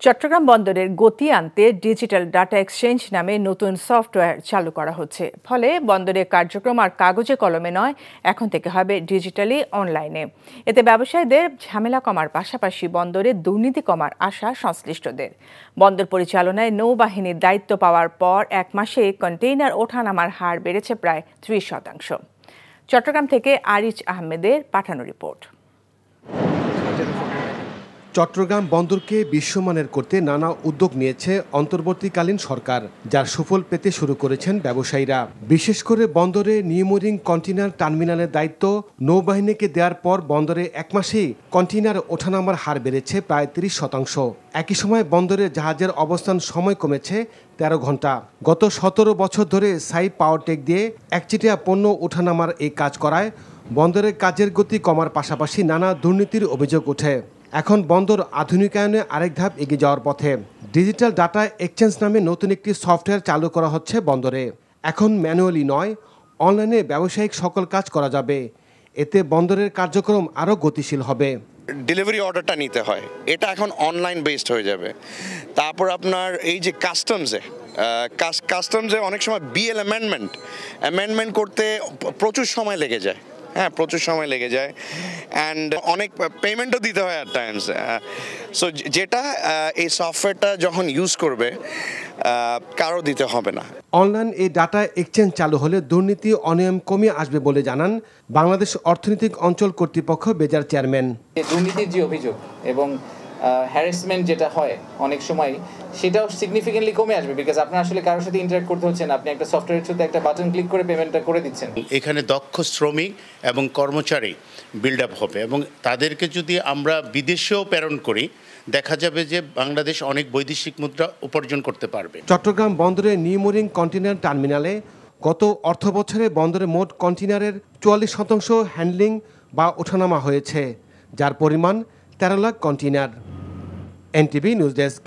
চট্টগ্রাম বন্দরের গতি আনতে ডিজিটাল ডাটা এক্সচেঞ্জ নামে নতুন সফটওয়্যার চালু করা হচ্ছে। ফলে বন্দরের কার্যক্রম আর কাগজে কলমে নয়, এখন থেকে হবে ডিজিটালি অনলাইনে। এতে ব্যবসায়ীদের ঝামেলা কমার পাশাপাশি বন্দরে দুর্নীতি কমার আশা সংশ্লিষ্টদের। বন্দর পরিচালনায় নৌবাহিনীর দায়িত্ব পাওয়ার পর ১ মাসে কন্টেইনার ওঠানামার হার বেড়েছে প্রায় ৩০%। চট্টগ্রাম থেকে আরিজ আহমেদের পাঠানো রিপোর্ট। চট্টগ্রাম বন্দরকে বিশ্বমানের করতে নানা উদ্যোগ নিয়েছে অন্তর্বর্তীকালীন সরকার, যার সুফল পেতে শুরু করেছেন ব্যবসায়ীরা। বিশেষ করে বন্দরে নিউমোরিং কন্টেইনার টার্মিনালের দায়িত্ব নৌবাহিনীকে দেওয়ার পর বন্দরে ১ মাসেই কন্টেইনার ওঠানামার হার বেড়েছে প্রায় ৩০%। একই সময় বন্দরে জাহাজের অবস্থান সময় কমেছে ১৩ ঘন্টা। গত ১৭ বছর ধরে সাই পাওয়ারটেক দিয়ে একচেটিয়া পণ্য ওঠানামার এই কাজ করায় বন্দরের কাজের গতি কমার পাশাপাশি নানা দুর্নীতির অভিযোগ ওঠে। এখন বন্দর আধুনিকায়নে আরেক ধাপ এগিয়ে যাওয়ার পথে। ডিজিটাল ডাটা এক্সচেঞ্জ নামে নতুন একটি সফটওয়্যার চালু করা হচ্ছে বন্দরে। এখন ম্যানুয়ালি নয়, অনলাইনে ব্যবসায়িক সকল কাজ করা যাবে। এতে বন্দরের কার্যক্রম আরও গতিশীল হবে। ডেলিভারি অর্ডারটা নিতে হয়, এটা এখন অনলাইন বেসড হয়ে যাবে। তারপর আপনার এই যে কাস্টমসে অনেক সময় বিএল অ্যামেন্ডমেন্ট করতে প্রচুর সময় লেগে যায়। প্রচুর সময় লেগে যায় অ্যান্ড অনেক পেমেন্টও দিতে হয় অ্যাট টাইমস। সো যেটা এই সফটওয়্যারটা যখন ইউজ করবে কারো দিতে হবে না। অনলাইন এই ডাটা এক্সচেঞ্জ চালু হলে দুর্নীতি অনিয়ম কমিয়ে আসবে বলে জানান বাংলাদেশ অর্থনৈতিক অঞ্চল কর্তৃপক্ষ বেজার চেয়ারম্যান। দুর্নীতির যে অভিযোগ এবং হ্যারাসমেন্ট যেটা হয় অনেক সময়, সেটাও সিগনিফিকেন্টলি কমে আসবে, বিকজ আপনার আসলে কারোর সাথে ইন্টারঅ্যাক্ট করতে হচ্ছে না। আপনি একটা সফটওয়্যারের থ্রুতে একটা বাটন ক্লিক করে পেমেন্টটা করে দিচ্ছেন। এখানে দক্ষ শ্রমিক এবং কর্মচারী বিল্ড আপ হবে এবং তাদেরকে যদি আমরা বিদেশেও প্রেরণ করি, দেখা যাবে যে বাংলাদেশ অনেক বৈদেশিক মুদ্রা উপার্জন করতে পারবে। চট্টগ্রাম বন্দরে নিউমোরিং কন্টেইনার টার্মিনালে গত অর্থবছরে বন্দরে মোট কন্টেইনারের ৪৪% হ্যান্ডলিং বা ওঠানামা হয়েছে, যার পরিমাণ ১৩ lakh container. NTV news desk.